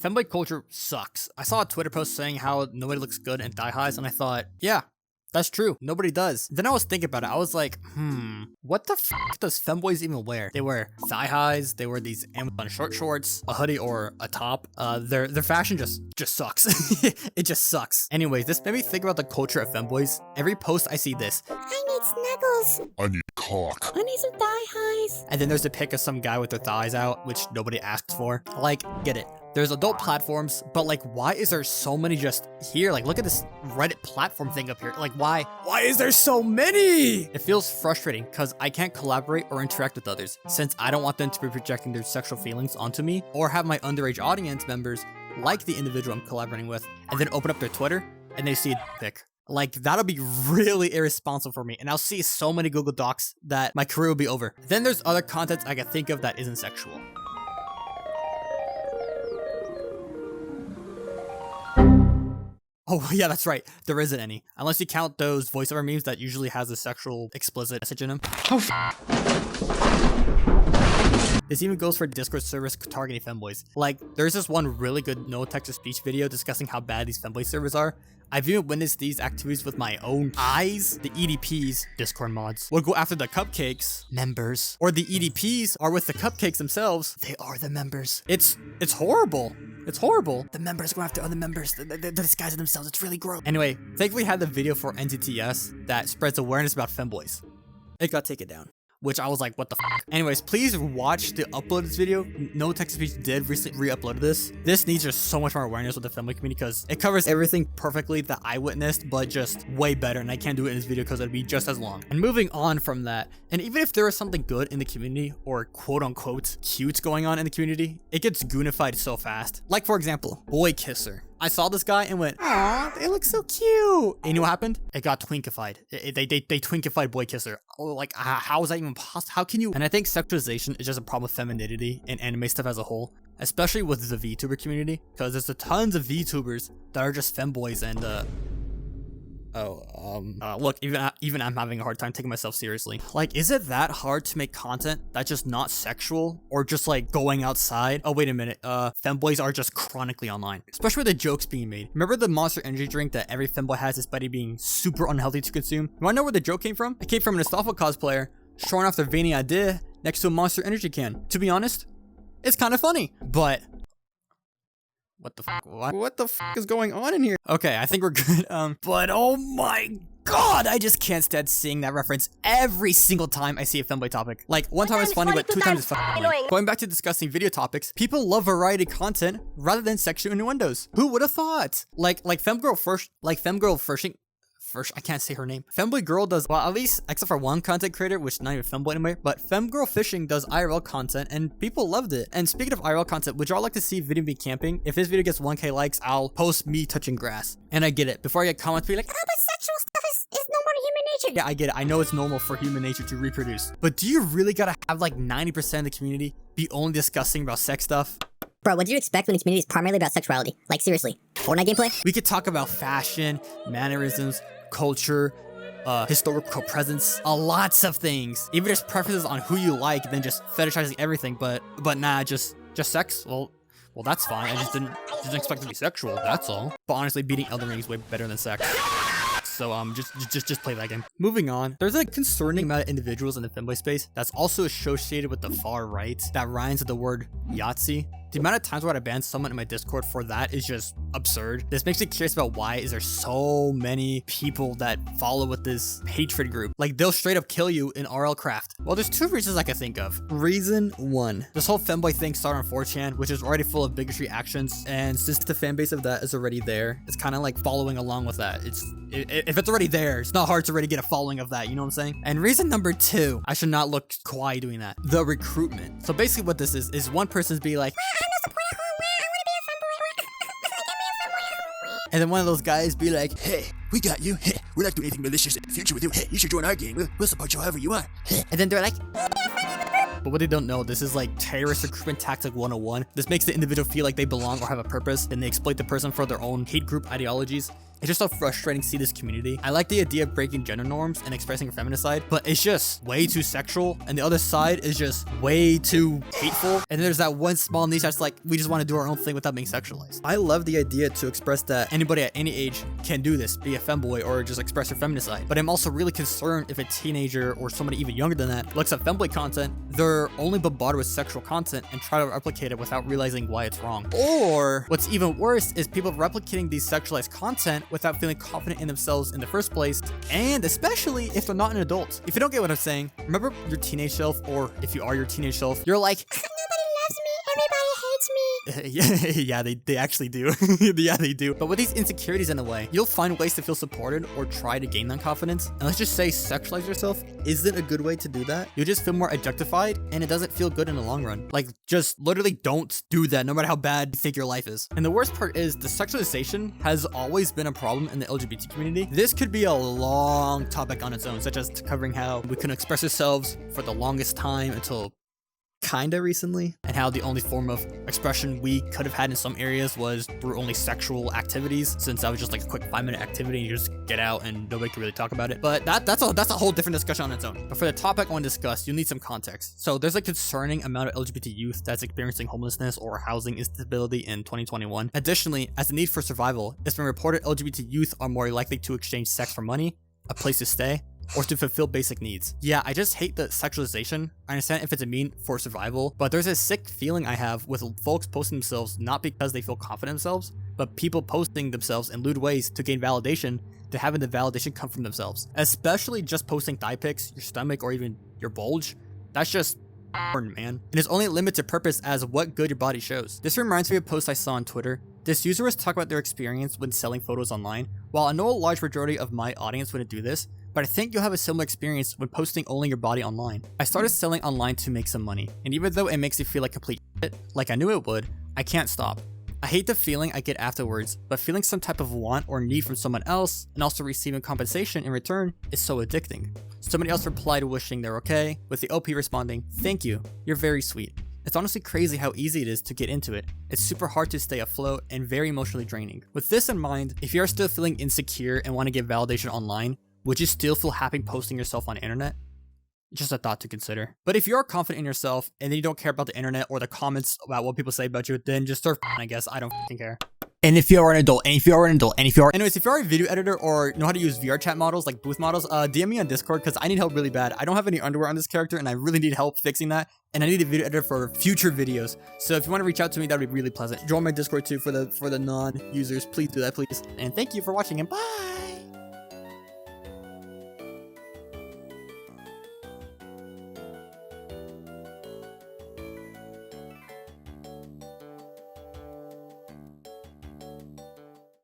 Femboy culture sucks. I saw a Twitter post saying how nobody looks good in thigh highs, and I thought, yeah, that's true. Nobody does. Then I was thinking about it. I was like, what the f does femboys even wear? They wear thigh highs. They wear these Amazon short shorts, a hoodie or a top. Their fashion just sucks. It just sucks. Anyways, this made me think about the culture of femboys. Every post I see this. I need snuggles. I need cock. I need some thigh highs. And then there's a pic of some guy with their thighs out, which nobody asks for. Like, get it. There's adult platforms, but like, why is there so many just here? Like, look at this Reddit platform thing up here. Like, why is there so many? It feels frustrating because I can't collaborate or interact with others since I don't want them to be projecting their sexual feelings onto me or have my underage audience members like the individual I'm collaborating with and then open up their Twitter and they see a pic. Like, that'll be really irresponsible for me, and I'll see so many Google Docs that my career will be over. Then there's other content I can think of that isn't sexual. Oh, yeah, that's right. There isn't any. Unless you count those voiceover memes that usually has a sexual explicit message in them. This even goes for Discord servers targeting femboys. Like, there's this one really good no text-to-speech video discussing how bad these femboy servers are. I've even witnessed these activities with my own eyes. The EDPs, Discord mods, will go after the cupcakes, members, or the EDPs are with the cupcakes themselves. They are the members. It's horrible. It's horrible. The members go after other members. They're disguising themselves. It's really gross. Anyway, thankfully I had the video for NTTS that spreads awareness about femboys. It got taken down, which I was like, what the f? Anyways, please watch the upload of this video. No Text-to-Speech did recently re-upload this. This needs just so much more awareness with the femboy community because it covers everything perfectly that I witnessed, but just way better. And I can't do it in this video because it'd be just as long. And moving on from that, and even if there is something good in the community or quote unquote cute going on in the community, it gets goonified so fast. Like for example, Boy Kisser. I saw this guy and went, aw, they look so cute. And you know what happened? It got twinkified. They twinkified Boy Kisser. Oh, like, how is that even possible? How can you? And I think sexualization is just a problem with femininity and anime stuff as a whole, especially with the VTuber community, because there's tons of VTubers that are just femboys and, look, even I'm having a hard time taking myself seriously. Like, is it that hard to make content that's just not sexual or just like going outside? Oh, wait a minute. Femboys are just chronically online, especially with the jokes being made. Remember the Monster Energy drink that every femboy has despite it being super unhealthy to consume? You wanna know where the joke came from? It came from an Astolfo cosplayer showing off their veiny idea next to a Monster Energy can. To be honest, it's kind of funny, but what the fuck? What the fuck is going on in here? Okay, I think we're good. But oh my god, I just can't stand seeing that reference every single time I see a femboy topic. Like, one time it's funny, but two times it's fucking annoying. Going back to discussing video topics, people love variety content rather than sexual innuendos. Who would have thought? Like femgirl fishing. I can't say her name. Femboy Girl does, well, at least except for one content creator, which is not even femboy anymore, but Femgirl Fishing does IRL content and people loved it. And speaking of IRL content, would y'all like to see video me camping? If this video gets 1K likes, I'll post me touching grass. And I get it. Before I get comments be like, Oh, but sexual stuff is normal to human nature. yeah, I get it. I know it's normal for human nature to reproduce. But do you really gotta have like 90% of the community be only discussing about sex stuff? Bro, what do you expect when the community is primarily about sexuality? Like, seriously. Fortnite gameplay? We could talk about fashion, mannerisms, culture, historical presence, lots of things. Even just preferences on who you like, then just fetishizing everything. But nah, just sex. Well, that's fine. I just didn't expect it to be sexual. That's all. But honestly, beating Elden Ring is way better than sex. So just play that game. Moving on, there's a concerning amount of individuals in the femboy space that's also associated with the far right that rhymes with the word Yahtzee. The amount of times where I ban someone in my Discord for that is just absurd. This makes me curious about why is there so many people that follow with this hatred group. Like, they'll straight up kill you in RL Craft. Well, there's two reasons I can think of. Reason one, this whole femboy thing started on 4chan, which is already full of bigotry actions, and since the fan base of that is already there, it's kind of like following along with that. If it's already there, it's not hard to already get a following of that, you know what I'm saying? And reason number two, I should not look kawaii doing that. The recruitment. So basically what this is one person's be like, and then one of those guys be like, hey, we got you. Hey, we're not doing anything malicious in the future with you. Hey, you should join our gang. We'll support you however you want. And then they're like, but what they don't know, this is like terrorist recruitment tactic 101. This makes the individual feel like they belong or have a purpose, and they exploit the person for their own hate group ideologies. It's just so frustrating to see this community. I like the idea of breaking gender norms and expressing your feminine side, but it's just way too sexual, and the other side is just way too hateful. And then there's that one small niche that's like, we just want to do our own thing without being sexualized. I love the idea to express that anybody at any age can do this, be a femboy or just express your feminine side. But I'm also really concerned if a teenager or somebody even younger than that looks at femboy content, they're only bombarded with sexual content and try to replicate it without realizing why it's wrong. Or what's even worse is people replicating these sexualized content without feeling confident in themselves in the first place, and especially if they're not an adult. If you don't get what I'm saying, remember your teenage self, or if you are your teenage self, you're like, yeah, they actually do. Yeah, they do. But with these insecurities in the way, you'll find ways to feel supported or try to gain that confidence. And let's just say sexualize yourself isn't a good way to do that. You'll just feel more objectified, and it doesn't feel good in the long run. Like, just literally don't do that, no matter how bad you think your life is. And the worst part is the sexualization has always been a problem in the LGBT community. This could be a long topic on its own, such as covering how we couldn't express ourselves for the longest time until kinda recently, and how the only form of expression we could have had in some areas was through only sexual activities, since that was just like a quick 5-minute activity and you just get out and nobody could really talk about it. But that's a whole different discussion on its own. But for the topic I want to discuss, you'll need some context. So there's a concerning amount of LGBT youth that's experiencing homelessness or housing instability in 2021. Additionally, as a need for survival, it's been reported LGBT youth are more likely to exchange sex for money, a place to stay, or to fulfill basic needs. Yeah, I just hate the sexualization. I understand if it's a mean for survival, but there's a sick feeling I have with folks posting themselves not because they feel confident in themselves, but people posting themselves in lewd ways to gain validation, to having the validation come from themselves. Especially just posting thigh pics, your stomach, or even your bulge. That's just porn, man. And it's only limited to purpose as what good your body shows. This reminds me of a post I saw on Twitter. This user was talking about their experience when selling photos online. While I know a large majority of my audience wouldn't do this, but I think you'll have a similar experience when posting only your body online. I started selling online to make some money, and even though it makes me feel like complete shit, like I knew it would, I can't stop. I hate the feeling I get afterwards, but feeling some type of want or need from someone else, and also receiving compensation in return, is so addicting. Somebody else replied wishing they're okay, with the OP responding, "Thank you, you're very sweet." It's honestly crazy how easy it is to get into it. It's super hard to stay afloat and very emotionally draining. With this in mind, if you are still feeling insecure and want to get validation online, would you still feel happy posting yourself on the internet? Just a thought to consider. But if you are confident in yourself and then you don't care about the internet or the comments about what people say about you, then just start I guess. I don't care. And if you are an adult, anyways, if you are a video editor or know how to use VR chat models, like booth models, DM me on Discord, because I need help really bad. I don't have any underwear on this character and I really need help fixing that. And I need a video editor for future videos. So if you want to reach out to me, that would be really pleasant. Join my Discord too for the non-users. Please do that, please. And thank you for watching, and bye!